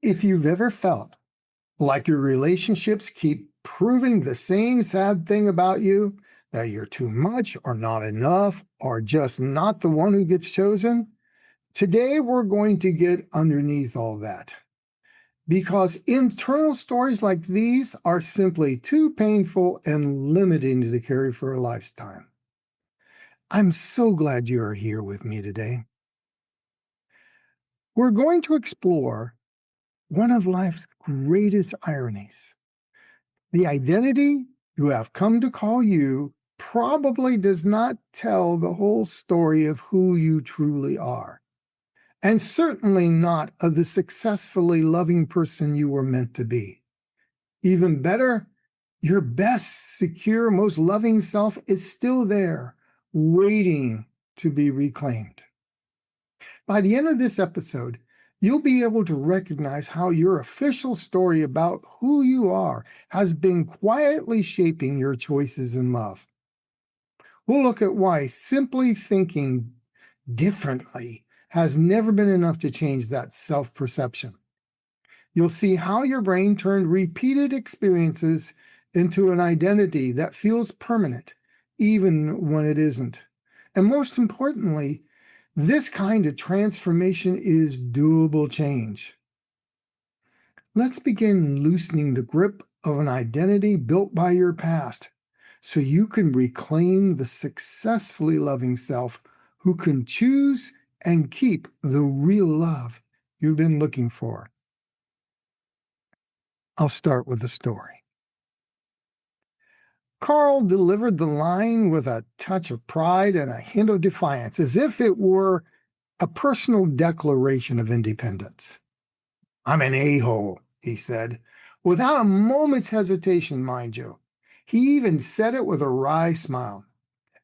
If you've ever felt like your relationships keep proving the same sad thing about you, that you're too much or not enough or just not the one who gets chosen, today we're going to get underneath all that. Because internal stories like these are simply too painful and limiting to carry for a lifetime. I'm so glad you are here with me today. We're going to explore one of life's greatest ironies. The identity you have come to call you probably does not tell the whole story of who you truly are, and certainly not of the successfully loving person you were meant to be. Even better, your best, secure, most loving self is still there, waiting to be reclaimed. By the end of this episode, you'll be able to recognize how your official story about who you are has been quietly shaping your choices in love. We'll look at why simply thinking differently has never been enough to change that self perception. You'll see how your brain turned repeated experiences into an identity that feels permanent, even when it isn't. And most importantly, this kind of transformation is doable change. Let's begin loosening the grip of an identity built by your past so you can reclaim the successfully loving self who can choose and keep the real love you've been looking for. I'll start with a story. Carl delivered the line with a touch of pride and a hint of defiance, as if it were a personal declaration of independence. "I'm an a-hole," he said, without a moment's hesitation, mind you. He even said it with a wry smile.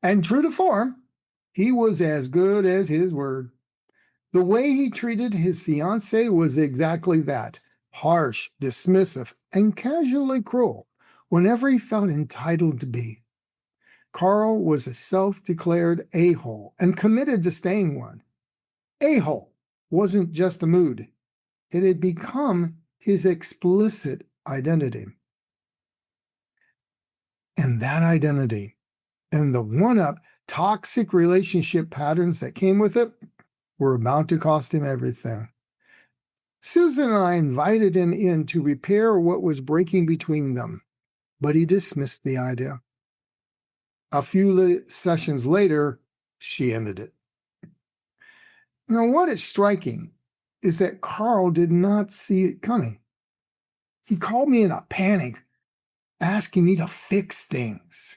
And true to form, he was as good as his word. The way he treated his fiancée was exactly that: harsh, dismissive, and casually cruel whenever he felt entitled to be. Carl was a self-declared a-hole and committed to staying one. A-hole wasn't just a mood. It had become his explicit identity. And that identity and the one-up toxic relationship patterns that came with it were about to cost him everything. Susan and I invited him in to repair what was breaking between them, but he dismissed the idea. A few sessions later, she ended it. Now, what is striking is that Carl did not see it coming. He called me in a panic, asking me to fix things.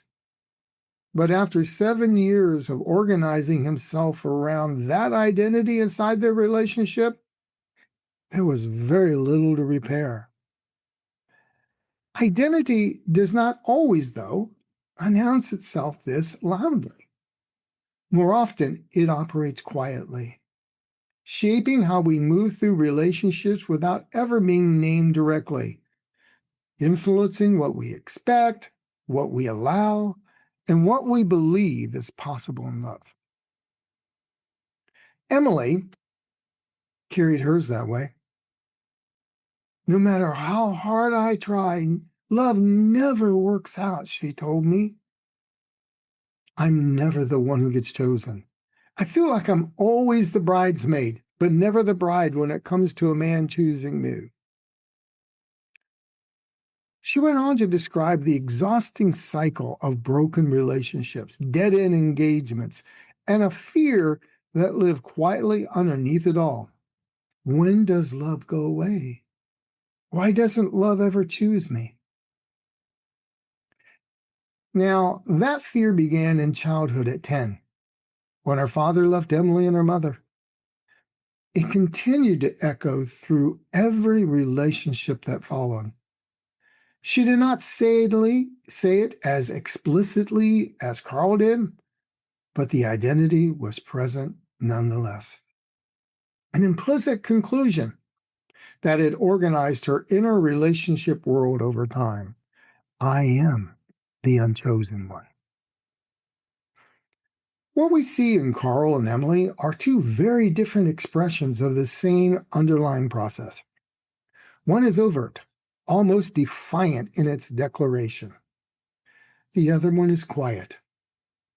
But after 7 years of organizing himself around that identity inside their relationship, there was very little to repair. Identity does not always, though, announce itself this loudly. More often, it operates quietly, shaping how we move through relationships without ever being named directly, influencing what we expect, what we allow, and what we believe is possible in love. Emily carried hers that way. "No matter how hard I try, love never works out," she told me. "I'm never the one who gets chosen. I feel like I'm always the bridesmaid, but never the bride when it comes to a man choosing me." She went on to describe the exhausting cycle of broken relationships, dead-end engagements, and a fear that lived quietly underneath it all. When does love go away? Why doesn't love ever choose me? Now, that fear began in childhood at 10, when her father left Emily and her mother. It continued to echo through every relationship that followed. She did not say it as explicitly as Carl did, but the identity was present nonetheless. An implicit conclusion that had organized her inner relationship world over time. I am the unchosen one. What we see in Carl and Emily are two very different expressions of the same underlying process. One is overt, almost defiant in its declaration. The other one is quiet,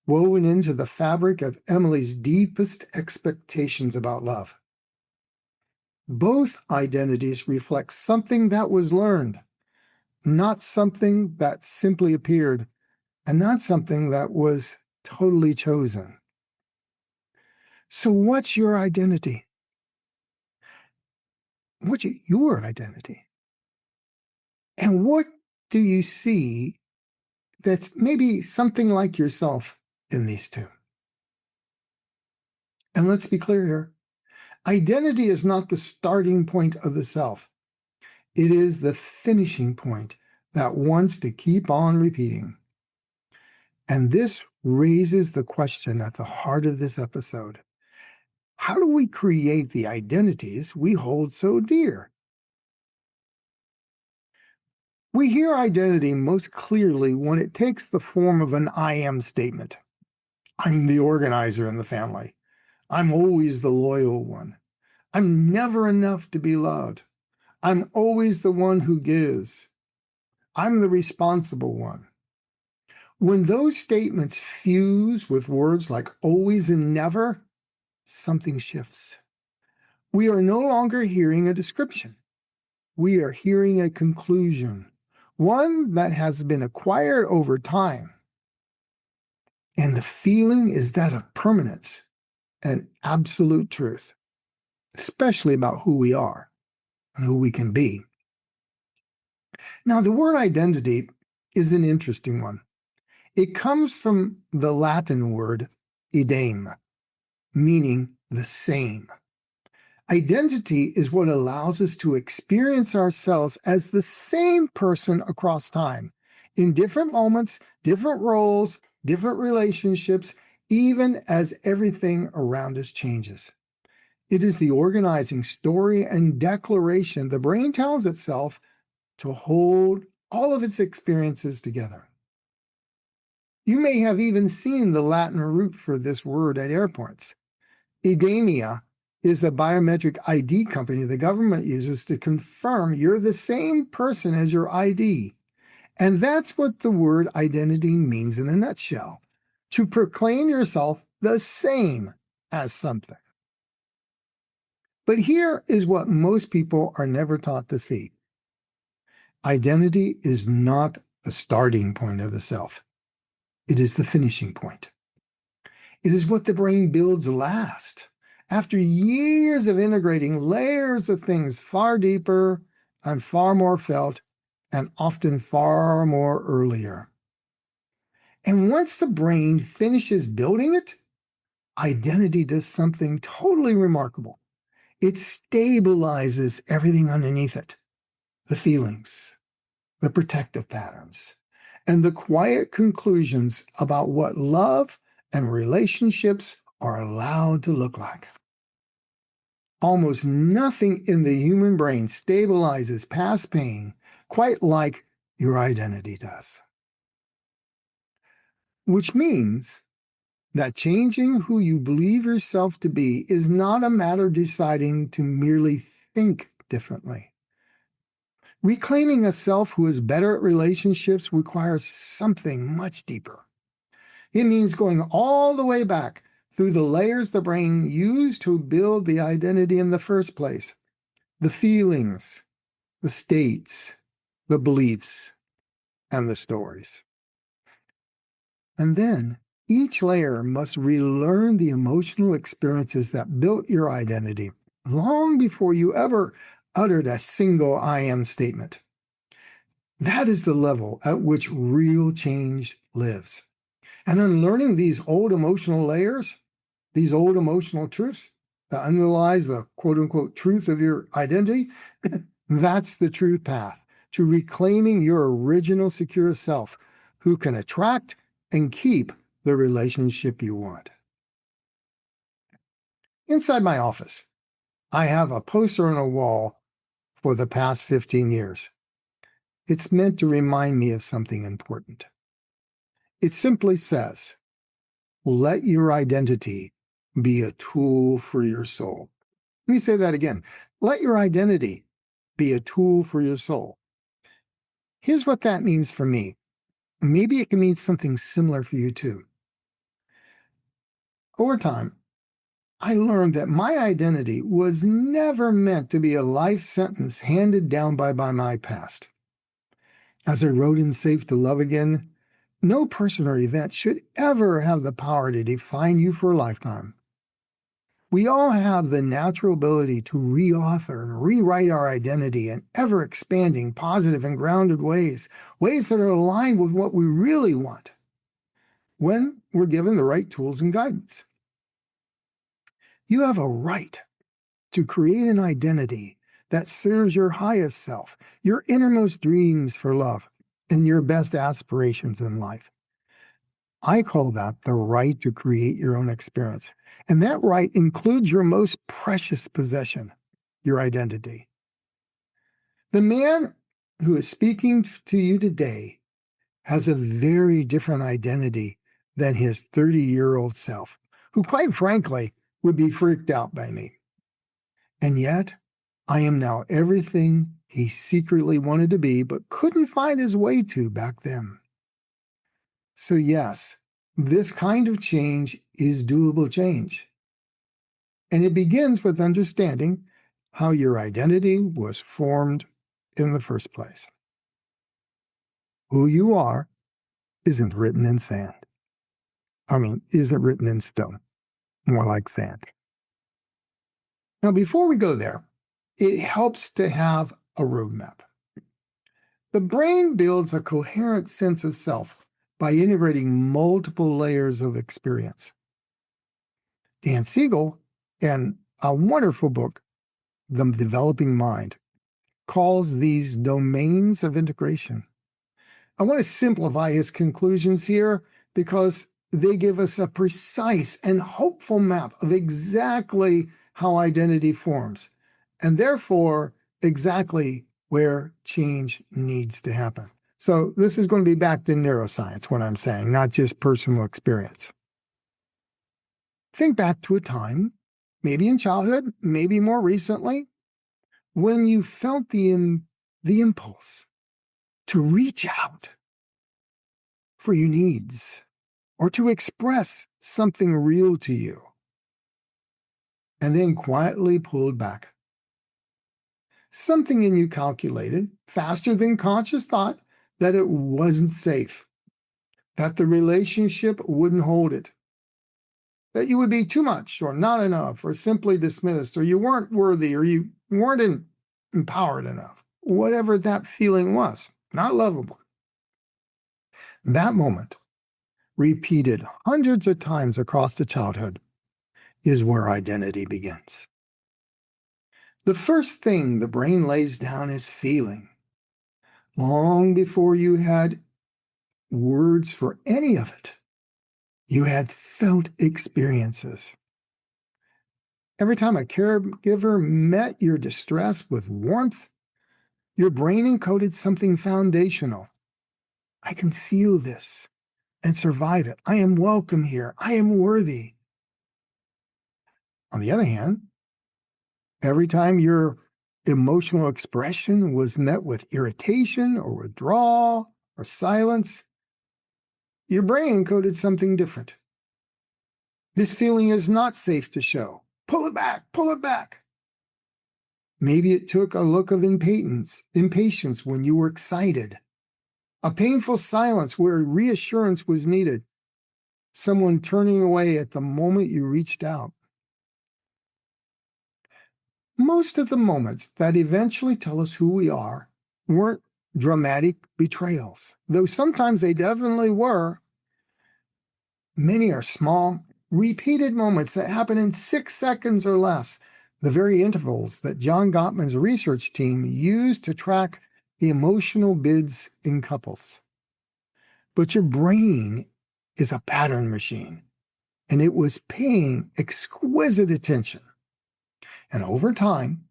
woven into the fabric of Emily's deepest expectations about love. Both identities reflect something that was learned, not something that simply appeared, and not something that was totally chosen. So, what's your identity? What's your identity? And what do you see that's maybe something like yourself in these two? And let's be clear here, identity is not the starting point of the self, it is the finishing point that wants to keep on repeating. And this raises the question at the heart of this episode: how do we create the identities we hold so dear? We hear identity most clearly when it takes the form of an I am statement. I'm the organizer in the family. I'm always the loyal one. I'm never enough to be loved. I'm always the one who gives. I'm the responsible one. When those statements fuse with words like always and never, something shifts. We are no longer hearing a description. We are hearing a conclusion, one that has been acquired over time. And the feeling is that of permanence and absolute truth, especially about who we are and who we can be. Now, the word identity is an interesting one. It comes from the Latin word idem, meaning the same. Identity is what allows us to experience ourselves as the same person across time, in different moments, different roles, different relationships, even as everything around us changes. It is the organizing story and declaration the brain tells itself to hold all of its experiences together. You may have even seen the Latin root for this word at airports. Idemia is the biometric ID company the government uses to confirm you're the same person as your ID. And that's what the word identity means in a nutshell: to proclaim yourself the same as something. But here is what most people are never taught to see. Identity is not the starting point of the self. It is the finishing point. It is what the brain builds last, after years of integrating layers of things far deeper and far more felt, and often far more earlier. And once the brain finishes building it, identity does something totally remarkable. It stabilizes everything underneath it: the feelings, the protective patterns, and the quiet conclusions about what love and relationships are allowed to look like. Almost nothing in the human brain stabilizes past pain quite like your identity does. Which means that changing who you believe yourself to be is not a matter of deciding to merely think differently. Reclaiming a self who is better at relationships requires something much deeper. It means going all the way back through the layers the brain used to build the identity in the first place: the feelings, the states, the beliefs, and the stories. And then each layer must relearn the emotional experiences that built your identity long before you ever uttered a single I am statement. That is the level at which real change lives. And unlearning these old emotional layers, these old emotional truths that underlies the quote unquote truth of your identity, that's the true path to reclaiming your original secure self, who can attract and keep the relationship you want. Inside my office, I have a poster on a wall for the past 15 years. It's meant to remind me of something important. It simply says, let your identity be a tool for your soul. Let me say that again. Let your identity be a tool for your soul. Here's what that means for me. Maybe it can mean something similar for you too. Over time, I learned that my identity was never meant to be a life sentence handed down by my past. As I wrote in Safe to Love Again, no person or event should ever have the power to define you for a lifetime. We all have the natural ability to reauthor and rewrite our identity in ever expanding, positive, and grounded ways that are aligned with what we really want when we're given the right tools and guidance. You have a right to create an identity that serves your highest self, your innermost dreams for love, and your best aspirations in life. I call that the right to create your own experience. And that right includes your most precious possession, your identity. The man who is speaking to you today has a very different identity than his 30-year-old self, who, quite frankly, would be freaked out by me. And yet, I am now everything he secretly wanted to be, but couldn't find his way to back then. So yes, this kind of change is doable change. And it begins with understanding how your identity was formed in the first place. Who you are isn't written in sand. Isn't written in stone, more like sand. Now, before we go there, it helps to have a roadmap. The brain builds a coherent sense of self by integrating multiple layers of experience. Dan Siegel, in a wonderful book, The Developing Mind, calls these domains of integration. I want to simplify his conclusions here because they give us a precise and hopeful map of exactly how identity forms, and therefore exactly where change needs to happen. So this is going to be back to neuroscience, what I'm saying, not just personal experience. Think back to a time, maybe in childhood, maybe more recently, when you felt the impulse to reach out for your needs or to express something real to you, and then quietly pulled back. Something in you calculated, faster than conscious thought, that it wasn't safe, that the relationship wouldn't hold it, that you would be too much or not enough or simply dismissed, or you weren't worthy, or you weren't empowered enough, whatever that feeling was, not lovable. That moment, repeated hundreds of times across the childhood, is where identity begins. The first thing the brain lays down is feeling. Long before you had words for any of it, you had felt experiences. Every time a caregiver met your distress with warmth, your brain encoded something foundational. I can feel this and survive it. I am welcome here. I am worthy. On the other hand, every time your emotional expression was met with irritation or withdrawal or silence, your brain encoded something different. This feeling is not safe to show. Pull it back, pull it back. Maybe it took a look of impatience when you were excited, a painful silence where reassurance was needed, someone turning away at the moment you reached out. Most of the moments that eventually tell us who we are weren't dramatic betrayals, though sometimes they definitely were. Many are small, repeated moments that happen in 6 seconds or less, the very intervals that John Gottman's research team used to track the emotional bids in couples. But your brain is a pattern machine, and it was paying exquisite attention. And over time,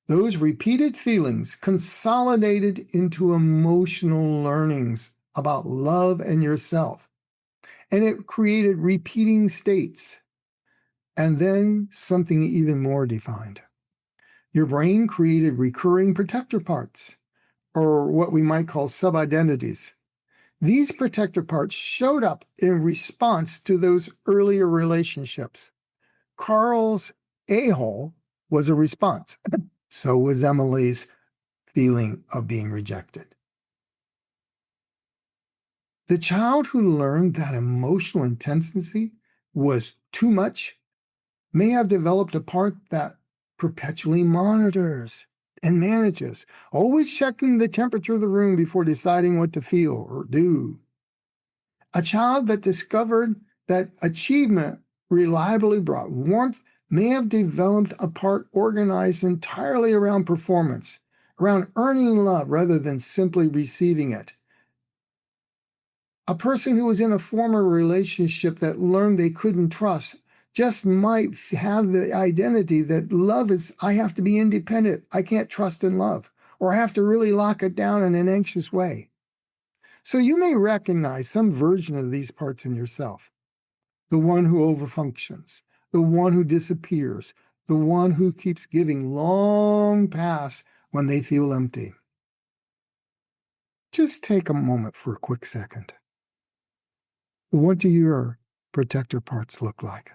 those repeated feelings consolidated into emotional learnings about love and yourself. And it created repeating states, and then something even more defined. Your brain created recurring protector parts, or what we might call sub-identities. These protector parts showed up in response to those earlier relationships. Carl's a-hole was a response. So was Emily's feeling of being rejected. The child who learned that emotional intensity was too much may have developed a part that perpetually monitors and manages, always checking the temperature of the room before deciding what to feel or do. A child that discovered that achievement reliably brought warmth may have developed a part organized entirely around performance, around earning love rather than simply receiving it. A person who was in a former relationship that learned they couldn't trust just might have the identity that love is, I have to be independent, I can't trust in love, or I have to really lock it down in an anxious way. So you may recognize some version of these parts in yourself. The one who overfunctions, the one who disappears, the one who keeps giving long pass when they feel empty. Just take a moment for a quick second. What do your protector parts look like?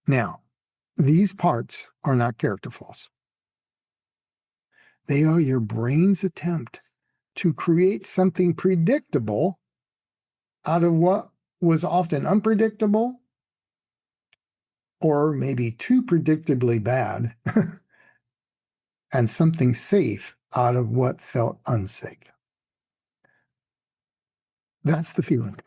Now, these parts are not character flaws. They are your brain's attempt to create something predictable out of what was often unpredictable or maybe too predictably bad, and something safe out of what felt unsafe. That's the feeling.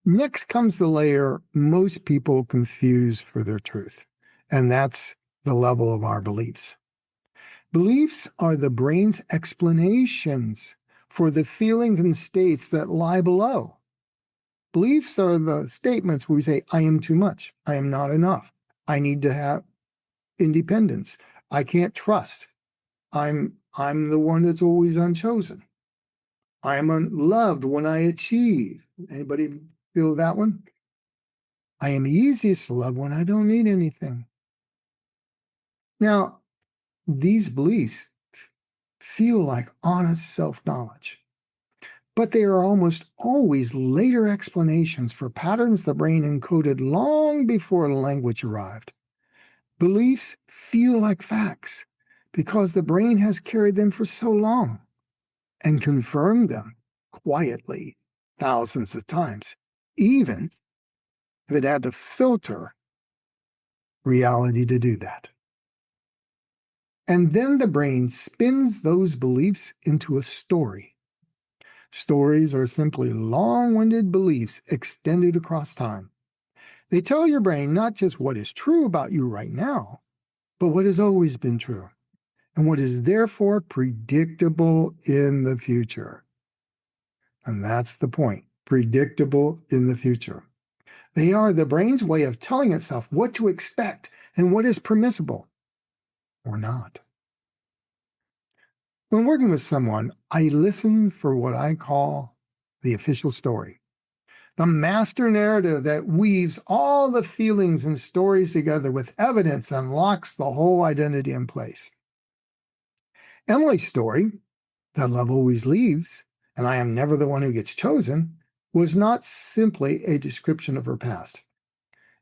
Next comes the layer most people confuse for their truth, and that's the level of our beliefs. Beliefs are the brain's explanations for the feelings and states that lie below. Beliefs are the statements where we say, I am too much, I am not enough, I need to have independence, I can't trust, I'm the one that's always unchosen, I am unloved when I achieve. Anybody feel that one? I am easiest to love when I don't need anything. Now, these beliefs feel like honest self-knowledge, but they are almost always later explanations for patterns the brain encoded long before language arrived. Beliefs feel like facts because the brain has carried them for so long and confirmed them quietly thousands of times, even if it had to filter reality to do that. And then the brain spins those beliefs into a story. Stories are simply long-winded beliefs extended across time. They tell your brain not just what is true about you right now, but what has always been true, and what is therefore predictable in the future. And that's the point, predictable in the future. They are the brain's way of telling itself what to expect and what is permissible or not. When working with someone, I listen for what I call the official story, the master narrative that weaves all the feelings and stories together with evidence and locks the whole identity in place. Emily's story, that love always leaves, and I am never the one who gets chosen, was not simply a description of her past.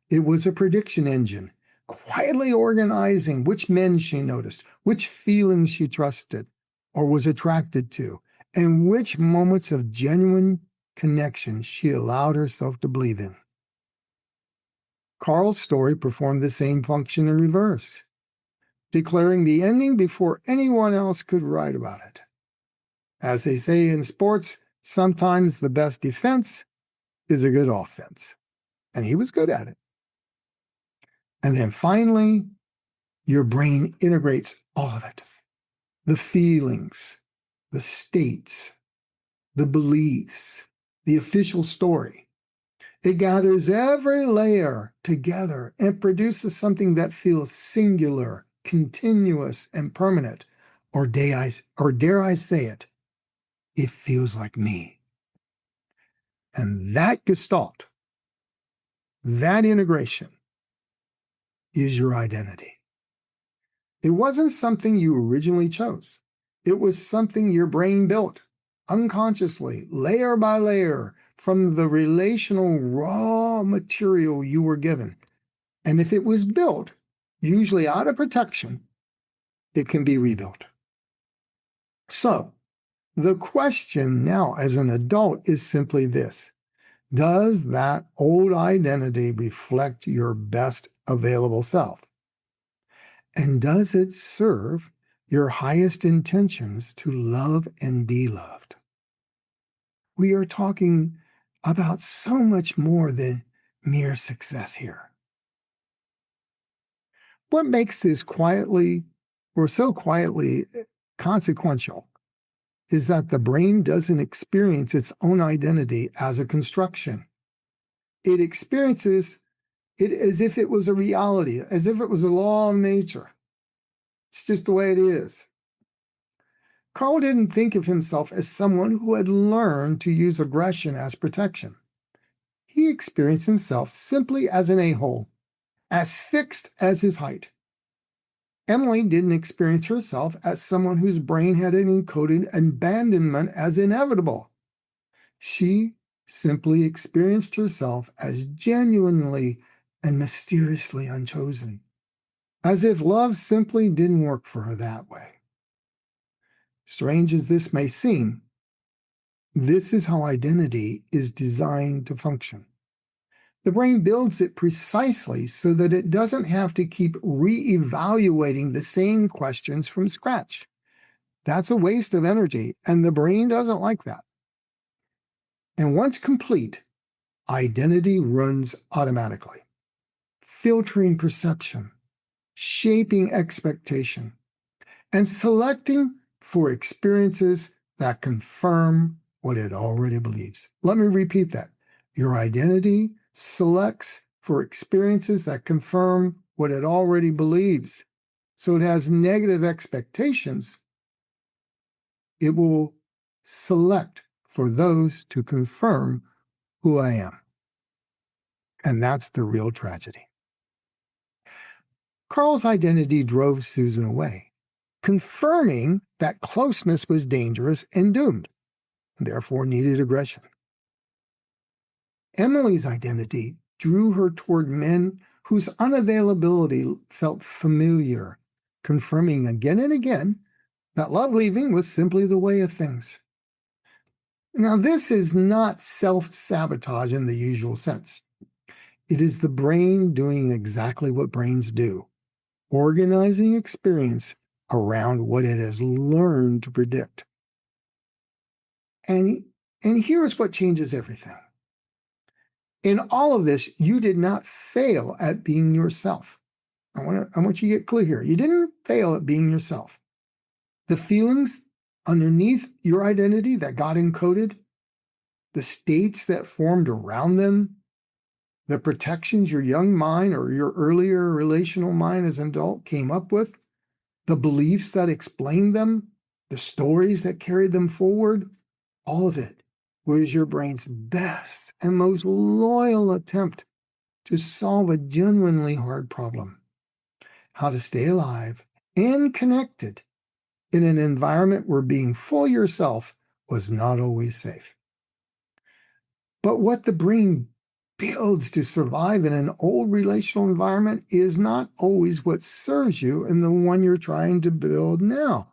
It was a prediction engine, quietly organizing which men she noticed, which feelings she trusted or was attracted to, and which moments of genuine connection she allowed herself to believe in. Carl's story performed the same function in reverse, declaring the ending before anyone else could write about it. As they say in sports, sometimes the best defense is a good offense. And he was good at it. And then finally, your brain integrates all of it. The feelings, the states, the beliefs, the official story. It gathers every layer together and produces something that feels singular, continuous, and permanent. Or dare I say it, it feels like me. And that gestalt, that integration, is your identity. It wasn't something you originally chose. It was something your brain built unconsciously, layer by layer, from the relational raw material you were given. And if it was built, usually out of protection, it can be rebuilt. So, the question now as an adult is simply this: does that old identity reflect your best available self? And does it serve your highest intentions to love and be loved? We are talking about so much more than mere success here. What makes this so quietly consequential is that the brain doesn't experience its own identity as a construction. It experiences it as if it was a reality, as if it was a law of nature. It's just the way it is. Carl didn't think of himself as someone who had learned to use aggression as protection. He experienced himself simply as an a-hole, as fixed as his height. Emily didn't experience herself as someone whose brain had encoded abandonment as inevitable. She simply experienced herself as genuinely and mysteriously unchosen, as if love simply didn't work for her that way. Strange as this may seem, this is how identity is designed to function. The brain builds it precisely so that it doesn't have to keep re-evaluating the same questions from scratch. That's a waste of energy, and the brain doesn't like that. And once complete, identity runs automatically, filtering perception, shaping expectation, and selecting for experiences that confirm what it already believes. Let me repeat that. Your identity selects for experiences that confirm what it already believes. So it has negative expectations. It will select for those to confirm who I am. And that's the real tragedy. Carl's identity drove Susan away, confirming that closeness was dangerous and doomed, therefore needed aggression. Emily's identity drew her toward men whose unavailability felt familiar, confirming again and again that love leaving was simply the way of things. Now, this is not self-sabotage in the usual sense. It is the brain doing exactly what brains do, organizing experience around what it has learned to predict. And here's what changes everything. In all of this, you did not fail at being yourself. I want you to get clear here. You didn't fail at being yourself. The feelings underneath your identity that got encoded, the states that formed around them, the protections your young mind or your earlier relational mind as an adult came up with, the beliefs that explained them, the stories that carried them forward, all of it was your brain's best and most loyal attempt to solve a genuinely hard problem: how to stay alive and connected in an environment where being full yourself was not always safe. But what the brain builds to survive in an old relational environment is not always what serves you in the one you're trying to build now.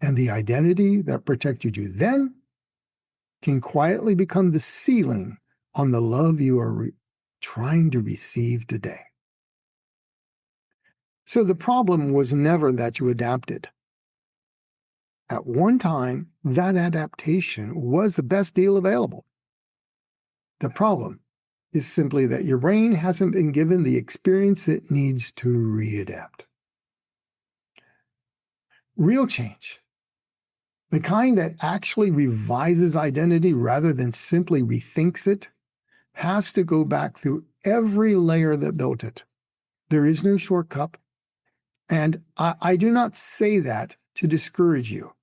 And the identity that protected you then can quietly become the ceiling on the love you are trying to receive today. So the problem was never that you adapted. At one time, that adaptation was the best deal available. The problem is simply that your brain hasn't been given the experience it needs to readapt. Real change, the kind that actually revises identity rather than simply rethinks it, has to go back through every layer that built it. There is no shortcut. And I do not say that to discourage you,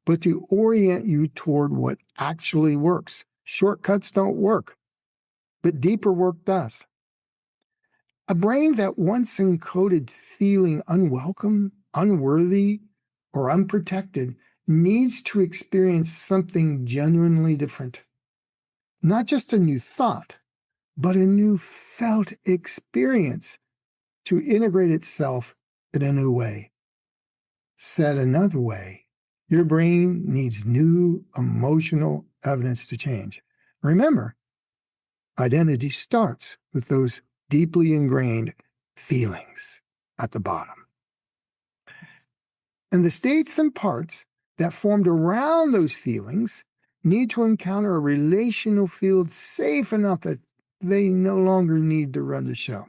but to orient you toward what actually works. Shortcuts don't work, but deeper work does. A brain that once encoded feeling unwelcome, unworthy, or unprotected needs to experience something genuinely different. Not just a new thought, but a new felt experience to integrate itself in a new way. Said another way, your brain needs new emotional evidence to change. Remember, identity starts with those deeply ingrained feelings at the bottom. And the states and parts that formed around those feelings need to encounter a relational field safe enough that they no longer need to run the show.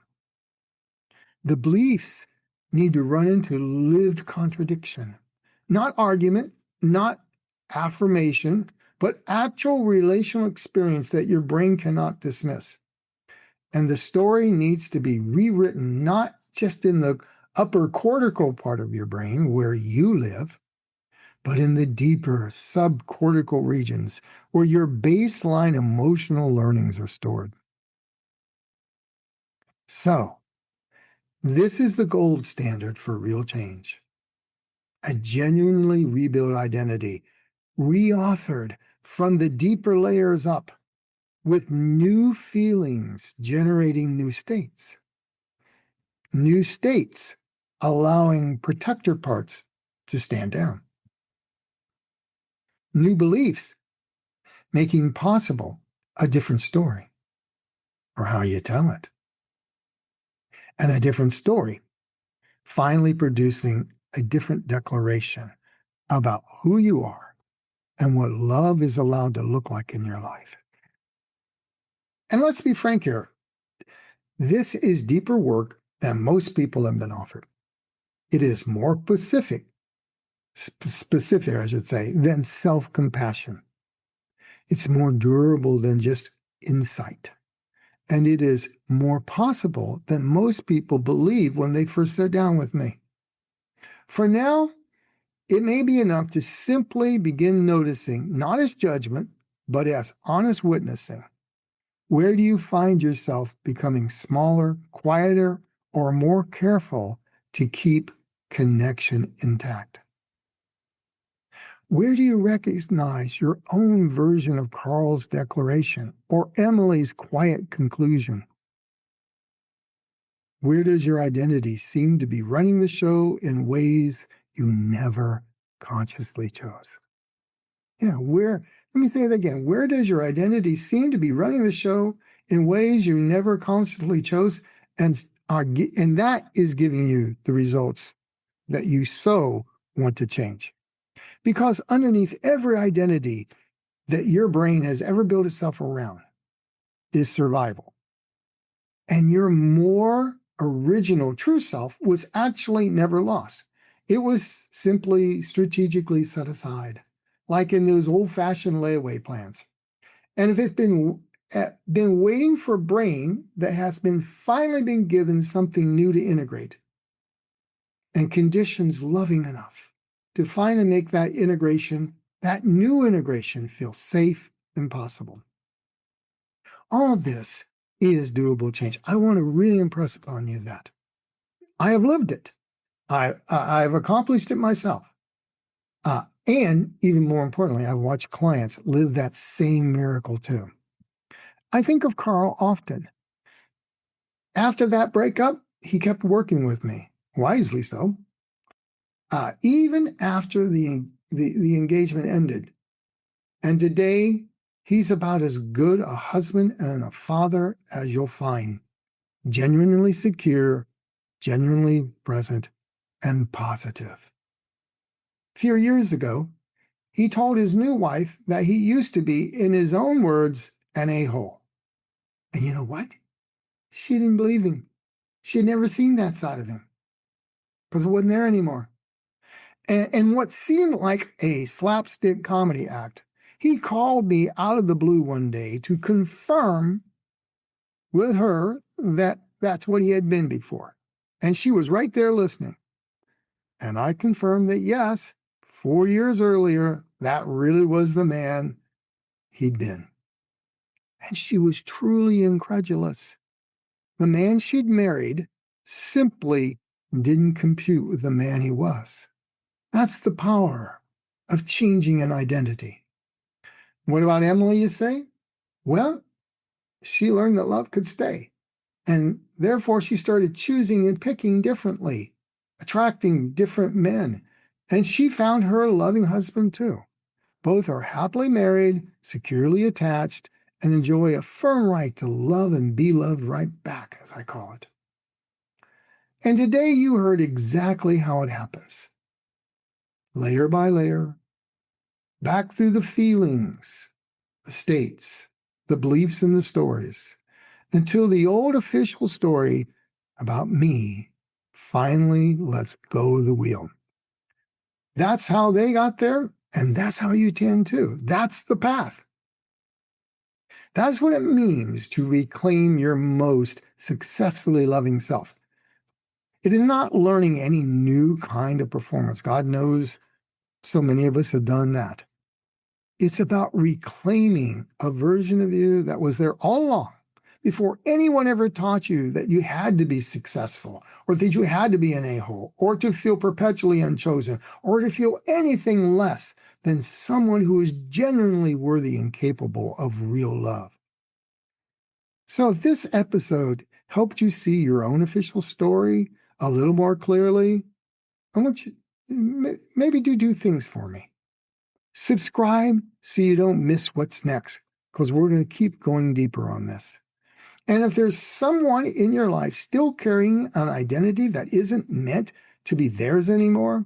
The beliefs need to run into lived contradiction, not argument, not affirmation, but actual relational experience that your brain cannot dismiss. And the story needs to be rewritten, not just in the upper cortical part of your brain where you live, but in the deeper subcortical regions where your baseline emotional learnings are stored. So, this is the gold standard for real change. A genuinely rebuilt identity, reauthored from the deeper layers up, with new feelings generating new states. New states allowing protector parts to stand down. New beliefs making possible a different story, or how you tell it. And a different story finally producing a different declaration about who you are and what love is allowed to look like in your life. And let's be frank here. This is deeper work than most people have been offered. It is more specific, I should say, than self-compassion. It's more durable than just insight. And it is more possible than most people believe when they first sit down with me. For now, it may be enough to simply begin noticing, not as judgment, but as honest witnessing. Where do you find yourself becoming smaller, quieter, or more careful to keep connection intact? Where do you recognize your own version of Carl's declaration or Emily's quiet conclusion? Where does your identity seem to be running the show in ways you never consciously chose? Let me say it again. Where does your identity seem to be running the show in ways you never consciously chose, and that is giving you the results that you so want to change? Because underneath every identity that your brain has ever built itself around is survival. And your more original true self was actually never lost. It was simply strategically set aside, like in those old-fashioned layaway plans. And if it's been waiting for a brain that has finally been given something new to integrate, and conditions loving enough to finally make that new integration, feel safe and possible. All of this is doable change. I want to really impress upon you that I have lived it. I've accomplished it myself. And even more importantly, I've watched clients live that same miracle too. I think of Carl often. After that breakup, he kept working with me, wisely so. Even after the engagement ended. And today, he's about as good a husband and a father as you'll find. Genuinely secure, genuinely present, and positive. A few years ago, he told his new wife that he used to be, in his own words, an a-hole. And you know what? She didn't believe him. She had never seen that side of him because it wasn't there anymore. And what seemed like a slapstick comedy act, he called me out of the blue one day to confirm with her that that's what he had been before. And she was right there listening. And I confirmed that, yes, 4 years earlier, that really was the man he'd been. And she was truly incredulous. the man she'd married simply didn't compute with the man he was. That's the power of changing an identity. What about Emily, you say? Well, she learned that love could stay. And therefore, she started choosing and picking differently, attracting different men. And she found her loving husband too. Both are happily married, securely attached, and enjoy a firm right to love and be loved right back, as I call it. And today you heard exactly how it happens. Layer by layer, back through the feelings, the states, the beliefs, and the stories, until the old official story about me finally lets go of the wheel. That's how they got there, and that's how you can too. That's the path. That's what it means to reclaim your most successfully loving self. It is not learning any new kind of performance. God knows so many of us have done that. It's about reclaiming a version of you that was there all along, before anyone ever taught you that you had to be successful, or that you had to be an a-hole, or to feel perpetually unchosen, or to feel anything less than someone who is genuinely worthy and capable of real love. So if this episode helped you see your own official story a little more clearly, I want you maybe do things for me. Subscribe so you don't miss what's next, because we're going to keep going deeper on this. And if there's someone in your life still carrying an identity that isn't meant to be theirs anymore,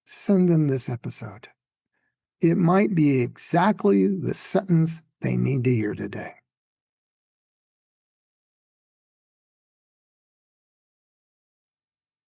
send them this episode. It might be exactly the sentence they need to hear today.